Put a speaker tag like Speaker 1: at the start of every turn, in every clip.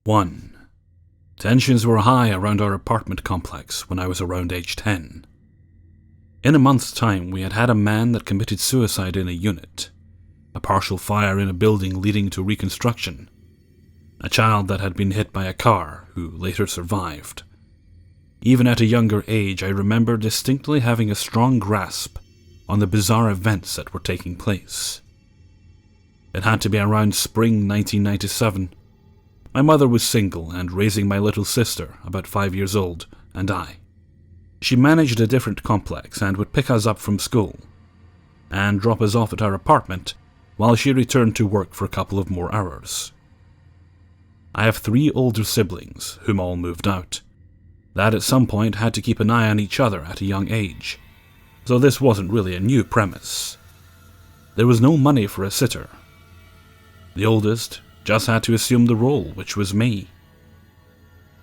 Speaker 1: 1. Tensions were high around our apartment complex when I was around age 10. In a month's time, we had a man that committed suicide in a unit, a partial fire in a building leading to reconstruction, a child that had been hit by a car who later survived. Even at a younger age, I remember distinctly having a strong grasp on the bizarre events that were taking place. It had to be around spring 1997. My mother was single and raising my little sister, about 5 years old, and I. She managed a different complex and would pick us up from school and drop us off at our apartment while she returned to work for a couple of more hours. I have 3 older siblings, whom all moved out, that at some point had to keep an eye on each other at a young age, so this wasn't really a new premise. There was no money for a sitter. The oldest just had to assume the role, which was me.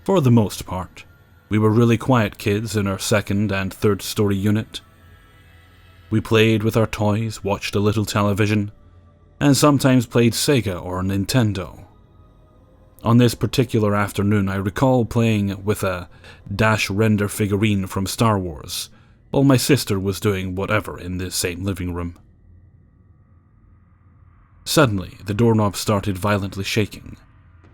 Speaker 1: For the most part, we were really quiet kids in our second and third story unit. We played with our toys, watched a little television, and sometimes played Sega or Nintendo. On this particular afternoon, I recall playing with a Dash Render figurine from Star Wars, while my sister was doing whatever in the same living room. Suddenly, the doorknob started violently shaking.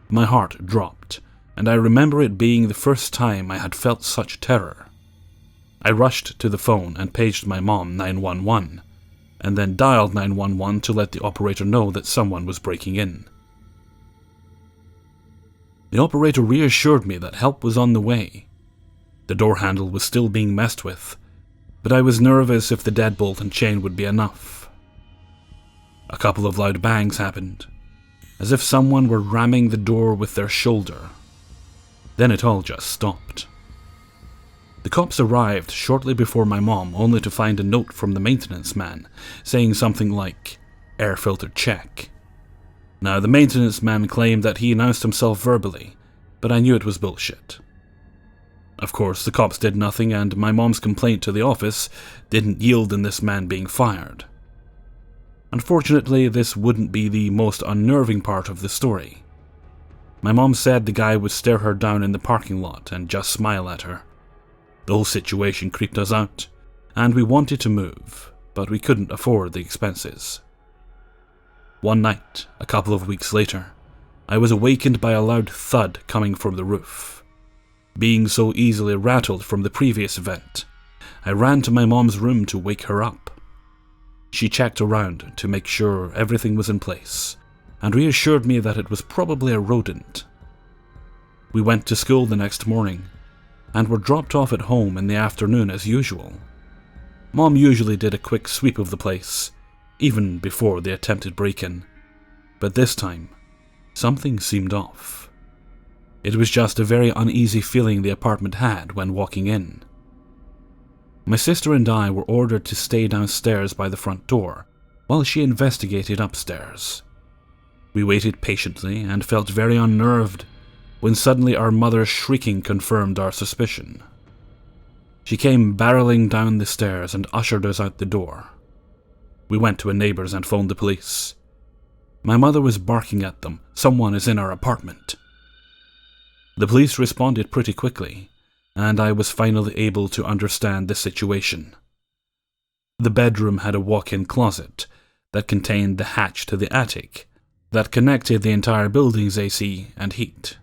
Speaker 1: My heart dropped, and I remember it being the first time I had felt such terror. I rushed to the phone and paged my mom 911, and then dialed 911 to let the operator know that someone was breaking in. The operator reassured me that help was on the way. The door handle was still being messed with, but I was nervous if the deadbolt and chain would be enough. A couple of loud bangs happened, as if someone were ramming the door with their shoulder. Then it all just stopped. The cops arrived shortly before my mom, only to find a note from the maintenance man saying something like, "Air filter check." Now, the maintenance man claimed that he announced himself verbally, but I knew it was bullshit. Of course, the cops did nothing, and my mom's complaint to the office didn't yield in this man being fired. Unfortunately, this wouldn't be the most unnerving part of the story. My mom said the guy would stare her down in the parking lot and just smile at her. The whole situation creeped us out, and we wanted to move, but we couldn't afford the expenses. One night, a couple of weeks later, I was awakened by a loud thud coming from the roof. Being so easily rattled from the previous event, I ran to my mom's room to wake her up. She checked around to make sure everything was in place, and reassured me that it was probably a rodent. We went to school the next morning, and were dropped off at home in the afternoon as usual. Mom usually did a quick sweep of the place, even before the attempted break-in, but this time, something seemed off. It was just a very uneasy feeling the apartment had when walking in. My sister and I were ordered to stay downstairs by the front door, while she investigated upstairs. We waited patiently and felt very unnerved when suddenly our mother's shrieking confirmed our suspicion. She came barreling down the stairs and ushered us out the door. We went to a neighbor's and phoned the police. My mother was barking at them, "Someone is in our apartment." The police responded pretty quickly, and I was finally able to understand the situation. The bedroom had a walk-in closet that contained the hatch to the attic that connected the entire building's AC and heat.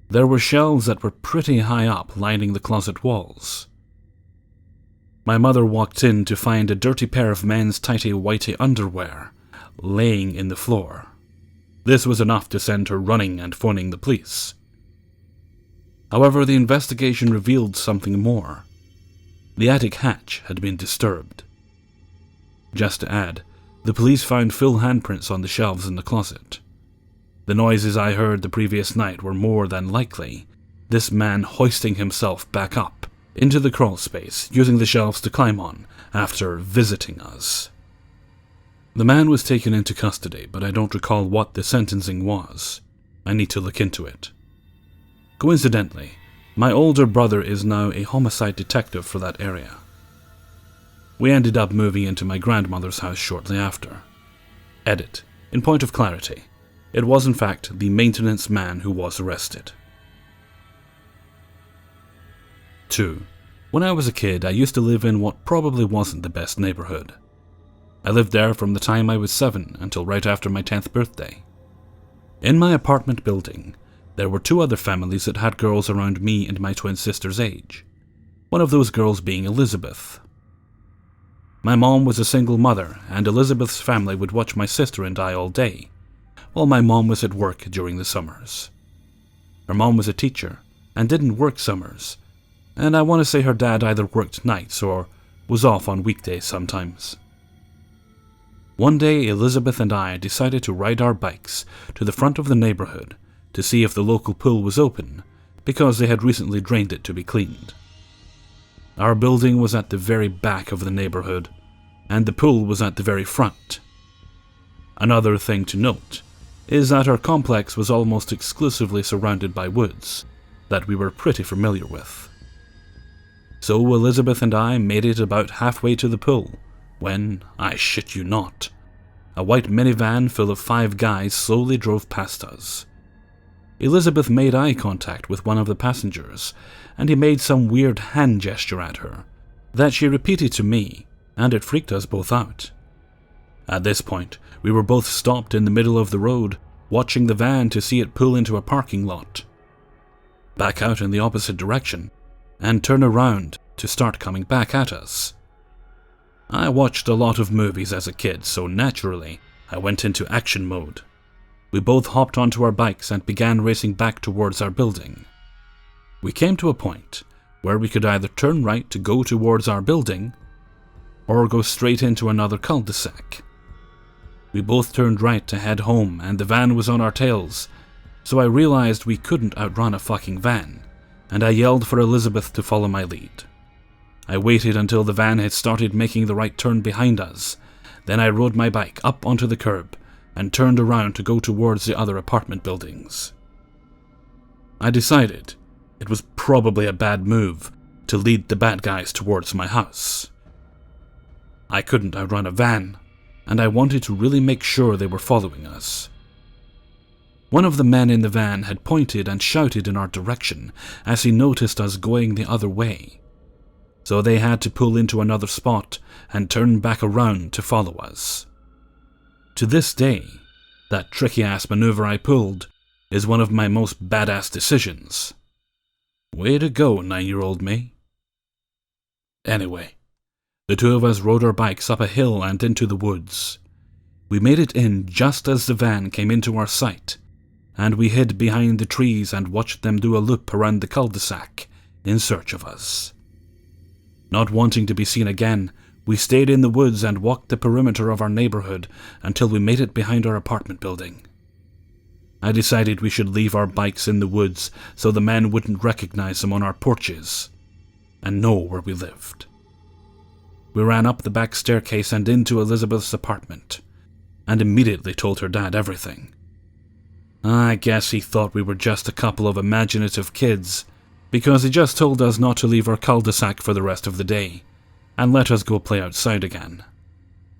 Speaker 1: There were shelves that were pretty high up lining the closet walls. My mother walked in to find a dirty pair of men's tighty-whitey underwear laying in the floor. This was enough to send her running and phoning the police. However, the investigation revealed something more. The attic hatch had been disturbed. Just to add, the police found full handprints on the shelves in the closet. The noises I heard the previous night were more than likely this man hoisting himself back up into the crawl space, using the shelves to climb on after visiting us. The man was taken into custody, but I don't recall what the sentencing was. I need to look into it. Coincidentally, my older brother is now a homicide detective for that area. We ended up moving into my grandmother's house shortly after. Edit. In point of clarity, It was in fact the maintenance man who was arrested. 2. When I was a kid, I used to live in what probably wasn't the best neighborhood. I lived there from the time I was 7 until right after my 10th birthday. In my apartment building, there were 2 other families that had girls around me and my twin sister's age, one of those girls being Elizabeth. My mom was a single mother, and Elizabeth's family would watch my sister and I all day, while my mom was at work during the summers. Her mom was a teacher, and didn't work summers, and I want to say her dad either worked nights or was off on weekdays sometimes. One day, Elizabeth and I decided to ride our bikes to the front of the neighborhood to see if the local pool was open, because they had recently drained it to be cleaned. Our building was at the very back of the neighborhood, and the pool was at the very front. Another thing to note is that our complex was almost exclusively surrounded by woods that we were pretty familiar with. So Elizabeth and I made it about halfway to the pool when, I shit you not, a white minivan full of 5 guys slowly drove past us. Elizabeth made eye contact with one of the passengers, and he made some weird hand gesture at her that she repeated to me, and it freaked us both out. At this point, we were both stopped in the middle of the road, watching the van to see it pull into a parking lot, back out in the opposite direction, and turn around to start coming back at us. I watched a lot of movies as a kid, so naturally, I went into action mode. We both hopped onto our bikes and began racing back towards our building. We came to a point where we could either turn right to go towards our building, or go straight into another cul-de-sac. We both turned right to head home, and the van was on our tails, so I realized we couldn't outrun a fucking van, and I yelled for Elizabeth to follow my lead. I waited until the van had started making the right turn behind us, then I rode my bike up onto the curb and turned around to go towards the other apartment buildings. I decided it was probably a bad move to lead the bad guys towards my house. I couldn't outrun a van, and I wanted to really make sure they were following us. One of the men in the van had pointed and shouted in our direction as he noticed us going the other way, so they had to pull into another spot and turn back around to follow us. To this day, that tricky-ass maneuver I pulled is one of my most badass decisions. Way to go, 9-year-old me. Anyway, the 2 of us rode our bikes up a hill and into the woods. We made it in just as the van came into our sight, and we hid behind the trees and watched them do a loop around the cul-de-sac in search of us. Not wanting to be seen again, we stayed in the woods and walked the perimeter of our neighborhood until we made it behind our apartment building. I decided we should leave our bikes in the woods so the men wouldn't recognize them on our porches and know where we lived. We ran up the back staircase and into Elizabeth's apartment, and immediately told her dad everything. I guess he thought we were just a couple of imaginative kids, because he just told us not to leave our cul-de-sac for the rest of the day, and let us go play outside again.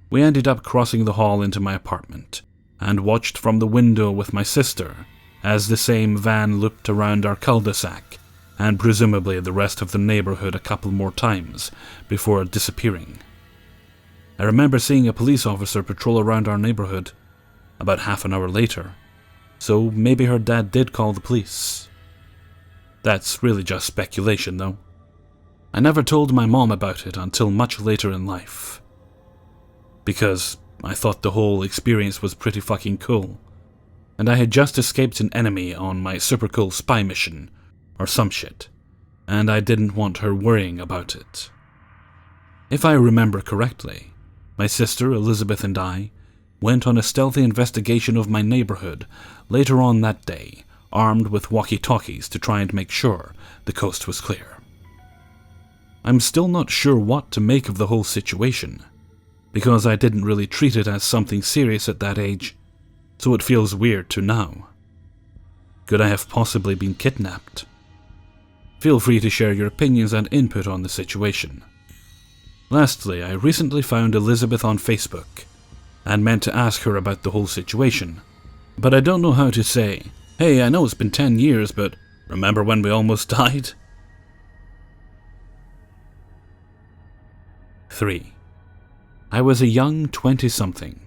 Speaker 1: We ended up crossing the hall into my apartment, and watched from the window with my sister as the same van looped around our cul-de-sac, and presumably the rest of the neighborhood a couple more times before disappearing. I remember seeing a police officer patrol around our neighborhood about half an hour later, so maybe her dad did call the police. That's really just speculation, though. I never told my mom about it until much later in life, because I thought the whole experience was pretty fucking cool, and I had just escaped an enemy on my super cool spy mission, or some shit, and I didn't want her worrying about it. If I remember correctly, my sister Elizabeth and I went on a stealthy investigation of my neighborhood later on that day, armed with walkie-talkies to try and make sure the coast was clear. I'm still not sure what to make of the whole situation, because I didn't really treat it as something serious at that age, so it feels weird to now. Could I have possibly been kidnapped? Feel free to share your opinions and input on the situation. Lastly, I recently found Elizabeth on Facebook, and meant to ask her about the whole situation, But I don't know how to say, "Hey, I know it's been 10 years, but remember when we almost died?" 3. I was a young 20-something,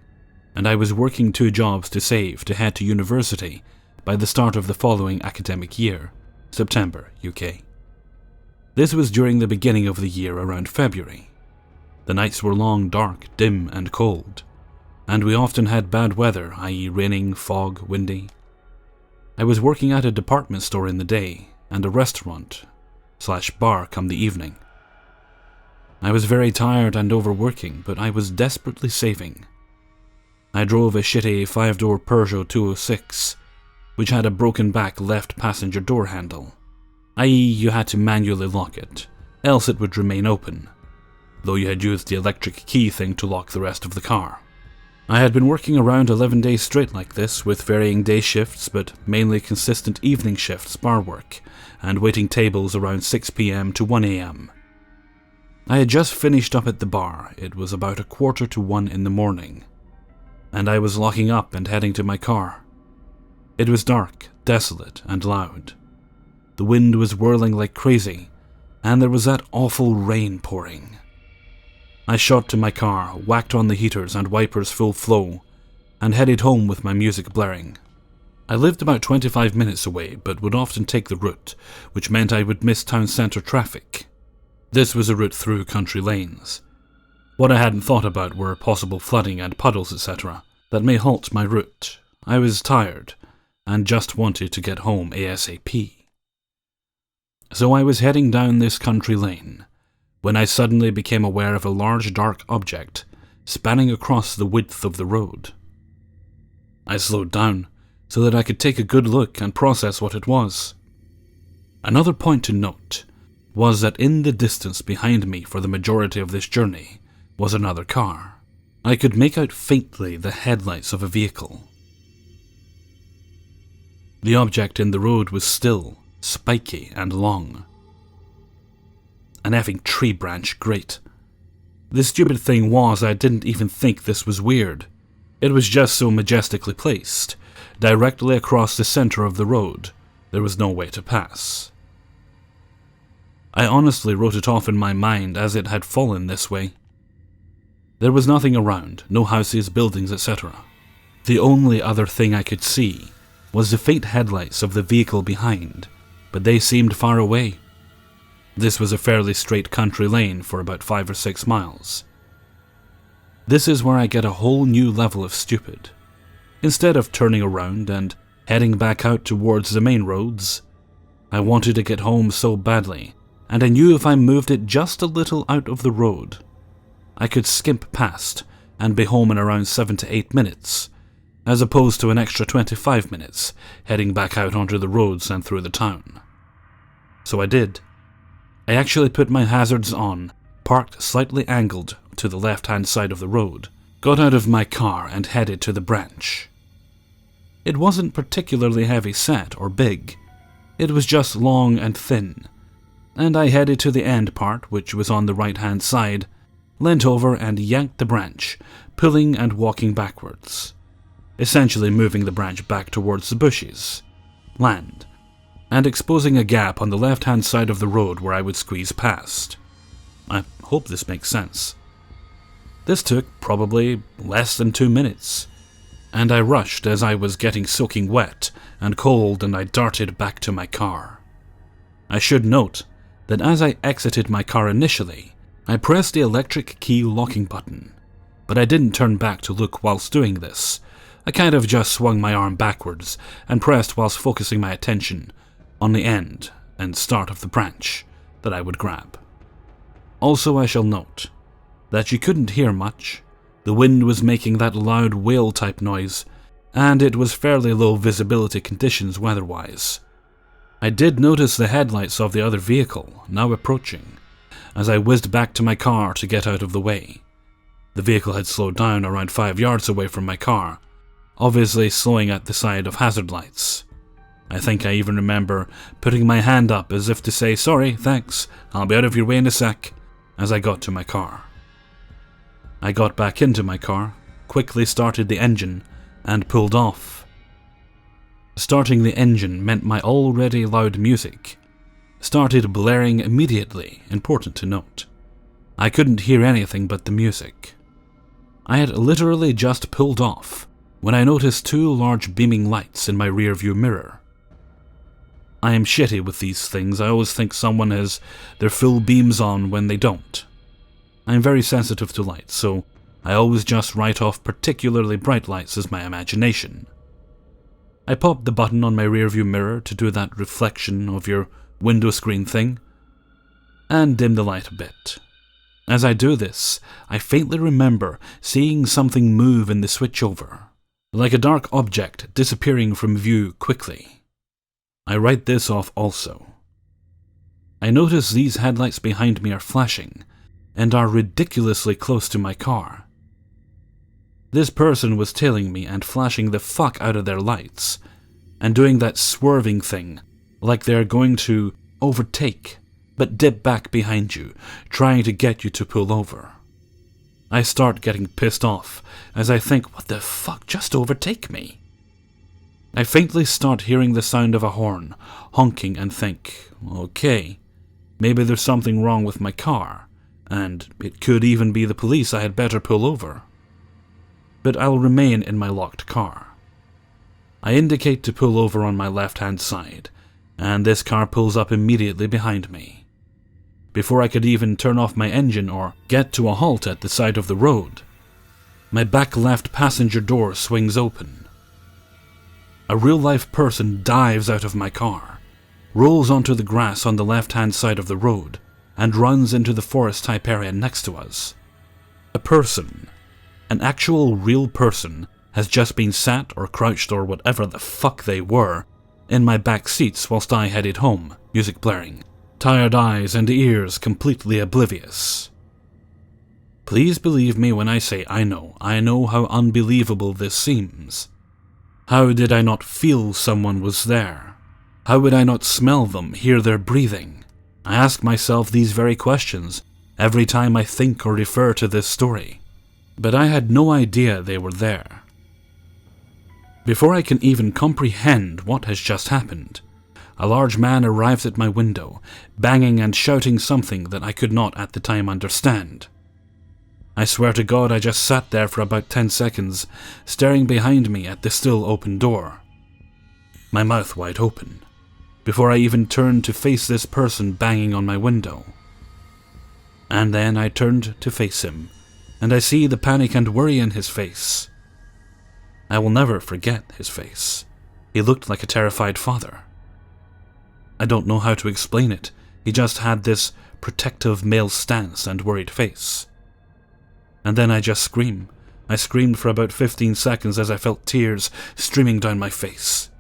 Speaker 1: and I was working 2 jobs to save to head to university by the start of the following academic year, September, UK. This was during the beginning of the year around February. The nights were long, dark, dim and cold, and we often had bad weather, i.e. raining, fog, windy. I was working at a department store in the day and a restaurant/bar come the evening. I was very tired and overworking, but I was desperately saving. I drove a shitty 5-door Peugeot 206, which had a broken back left passenger door handle, i.e. you had to manually lock it, else it would remain open, though you had used the electric key thing to lock the rest of the car. I had been working around 11 days straight like this, with varying day shifts but mainly consistent evening shifts bar work, and waiting tables around 6 PM to 1 AM. I had just finished up at the bar. It was about 1:45 in the morning, and I was locking up and heading to my car. It was dark, desolate, and loud. The wind was whirling like crazy, and there was that awful rain pouring. I shot to my car, whacked on the heaters and wipers full flow, and headed home with my music blaring. I lived about 25 minutes away, but would often take the route, which meant I would miss town centre traffic. This was a route through country lanes. What I hadn't thought about were possible flooding and puddles, etc., that may halt my route. I was tired, and just wanted to get home ASAP. So I was heading down this country lane, when I suddenly became aware of a large dark object spanning across the width of the road. I slowed down, so that I could take a good look and process what it was. Another point to note was that in the distance behind me for the majority of this journey was another car. I could make out faintly the headlights of a vehicle. The object in the road was still, spiky and long. An effing tree branch, great. The stupid thing was I didn't even think this was weird. It was just so majestically placed, directly across the center of the road. There was no way to pass. I honestly wrote it off in my mind as it had fallen this way. There was nothing around, no houses, buildings, etc. The only other thing I could see was the faint headlights of the vehicle behind, but they seemed far away. This was a fairly straight country lane for about 5 or 6 miles. This is where I get a whole new level of stupid. Instead of turning around and heading back out towards the main roads, I wanted to get home so badly, and I knew if I moved it just a little out of the road, I could skimp past and be home in around 7 to 8 minutes, as opposed to an extra 25 minutes heading back out onto the roads and through the town. So I did. I actually put my hazards on, parked slightly angled to the left-hand side of the road, got out of my car and headed to the branch. It wasn't particularly heavy set or big. It was just long and thin, and I headed to the end part, which was on the right-hand side, leant over and yanked the branch, pulling and walking backwards, essentially moving the branch back towards the bushes, land, and exposing a gap on the left-hand side of the road where I would squeeze past. I hope this makes sense. This took probably less than 2 minutes, and I rushed as I was getting soaking wet and cold, and I darted back to my car. I should note that as I exited my car initially, I pressed the electric key locking button, but I didn't turn back to look whilst doing this. I kind of just swung my arm backwards and pressed whilst focusing my attention on the end and start of the branch that I would grab. Also, I shall note that you couldn't hear much. The wind was making that loud wail-type noise, and it was fairly low visibility conditions weather-wise. I did notice the headlights of the other vehicle, now approaching, as I whizzed back to my car to get out of the way. The vehicle had slowed down around 5 yards away from my car, obviously slowing at the side of hazard lights. I think I even remember putting my hand up as if to say, "Sorry, thanks, I'll be out of your way in a sec," as I got to my car. I got back into my car, quickly started the engine, and pulled off. Starting the engine meant my already loud music started blaring immediately, important to note. I couldn't hear anything but the music. I had literally just pulled off when I noticed two large beaming lights in my rearview mirror. I am shitty with these things. I always think someone has their full beams on when they don't. I am very sensitive to light, so I always just write off particularly bright lights as my imagination. I popped the button on my rearview mirror to do that reflection of your window screen thing, and dim the light a bit. As I do this, I faintly remember seeing something move in the switchover, like a dark object disappearing from view quickly. I write this off also. I notice these headlights behind me are flashing, and are ridiculously close to my car. This person was tailing me and flashing the fuck out of their lights, and doing that swerving thing, like they're going to overtake, but dip back behind you, trying to get you to pull over. I start getting pissed off as I think, what the fuck, just overtake me? I faintly start hearing the sound of a horn, honking, and think, okay, maybe there's something wrong with my car, and it could even be the police. I had better pull over. But I'll remain in my locked car. I indicate to pull over on my left-hand side, and this car pulls up immediately behind me. Before I could even turn off my engine or get to a halt at the side of the road, my back left passenger door swings open. A real-life person dives out of my car, rolls onto the grass on the left-hand side of the road, and runs into the forest-type area next to us. A person, an actual real person, has just been sat or crouched or whatever the fuck they were in my back seats whilst I headed home, music blaring, tired eyes and ears completely oblivious. Please believe me when I say I know how unbelievable this seems. How did I not feel someone was there? How would I not smell them, hear their breathing? I ask myself these very questions every time I think or refer to this story, but I had no idea they were there. Before I can even comprehend what has just happened, a large man arrives at my window, banging and shouting something that I could not at the time understand. I swear to God I just sat there for about 10 seconds, staring behind me at the still open door, my mouth wide open, before I even turned to face this person banging on my window. And then I turned to face him, and I see the panic and worry in his face. I will never forget his face. He looked like a terrified father. I don't know how to explain it. He just had this protective male stance and worried face. And then I just scream. I screamed for about 15 seconds as I felt tears streaming down my face.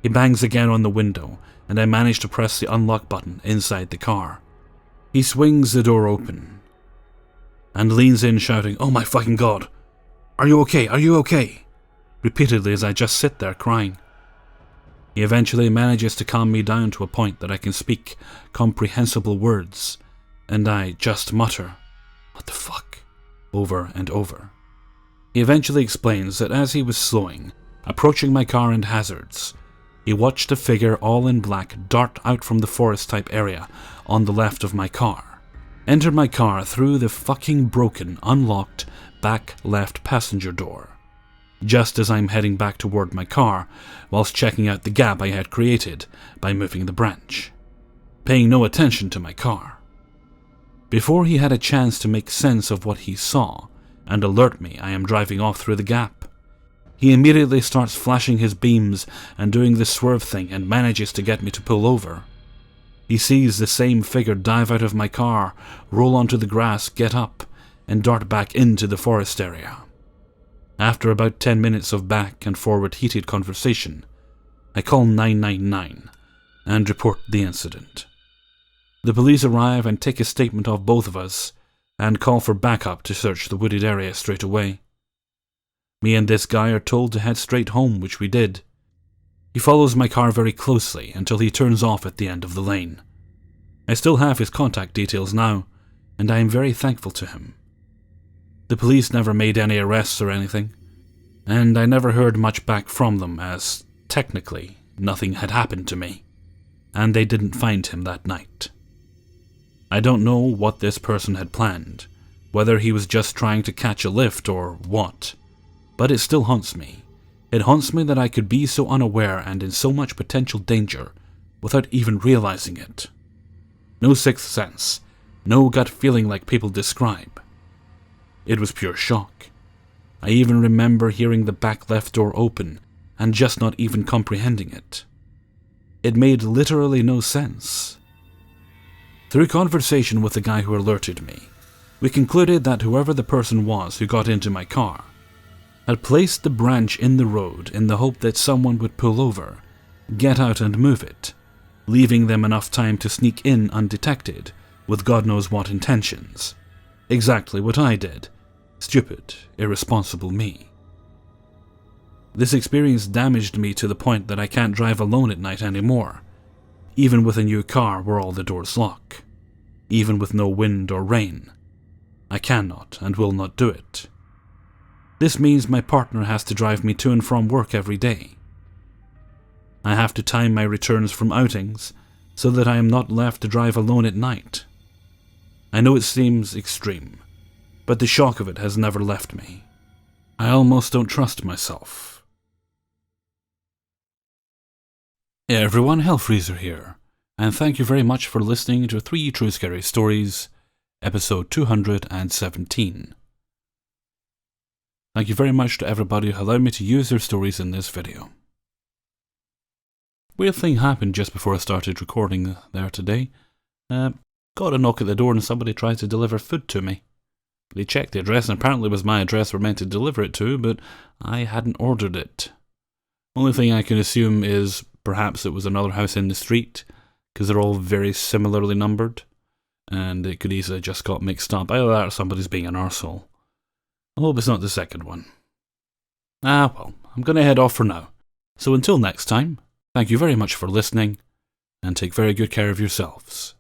Speaker 1: He bangs again on the window, and I manage to press the unlock button inside the car. He swings the door open and leans in shouting, "Oh my fucking God! Are you okay? Are you okay?" repeatedly as I just sit there crying. He eventually manages to calm me down to a point that I can speak comprehensible words, and I just mutter, "What the fuck?" over and over. He eventually explains that as he was slowing, approaching my car and hazards, he watched a figure all in black dart out from the forest-type area on the left of my car, enter my car through the fucking broken, unlocked back left passenger door, just as I'm heading back toward my car, whilst checking out the gap I had created by moving the branch, paying no attention to my car. Before he had a chance to make sense of what he saw and alert me I am driving off through the gap, he immediately starts flashing his beams and doing the swerve thing and manages to get me to pull over. He sees the same figure dive out of my car, roll onto the grass, get up, and dart back into the forest area. After about 10 minutes of back and forward heated conversation, I call 999 and report the incident. The police arrive and take a statement of both of us and call for backup to search the wooded area straight away. Me and this guy are told to head straight home, which we did. He follows my car very closely until he turns off at the end of the lane. I still have his contact details now, and I am very thankful to him. The police never made any arrests or anything, and I never heard much back from them as technically nothing had happened to me, and they didn't find him that night. I don't know what this person had planned, whether he was just trying to catch a lift or what, but it still haunts me. It haunts me that I could be so unaware and in so much potential danger without even realizing it. No sixth sense, no gut feeling like people describe. It was pure shock. I even remember hearing the back left door open and just not even comprehending it. It made literally no sense. Through conversation with the guy who alerted me, we concluded that whoever the person was who got into my car had placed the branch in the road in the hope that someone would pull over, get out and move it, leaving them enough time to sneak in undetected with God knows what intentions. Exactly what I did. Stupid, irresponsible me. This experience damaged me to the point that I can't drive alone at night anymore, even with a new car where all the doors lock, even with no wind or rain. I cannot and will not do it. This means my partner has to drive me to and from work every day. I have to time my returns from outings so that I am not left to drive alone at night. I know it seems extreme, but the shock of it has never left me. I almost don't trust myself. Hey everyone, Hellfreezer here, and thank you very much for listening to 3 True Scary Stories, episode 217. Thank you very much to everybody who allowed me to use their stories in this video. Weird thing happened just before I started recording there today. Got a knock at the door and somebody tried to deliver food to me. They checked the address and apparently it was my address we're meant to deliver it to, but I hadn't ordered it. Only thing I can assume is perhaps it was another house in the street, because they're all very similarly numbered, and it could easily just got mixed up. Either that or somebody's being an arsehole. I hope it's not the second one. Well, I'm going to head off for now. So until next time, thank you very much for listening, and take very good care of yourselves.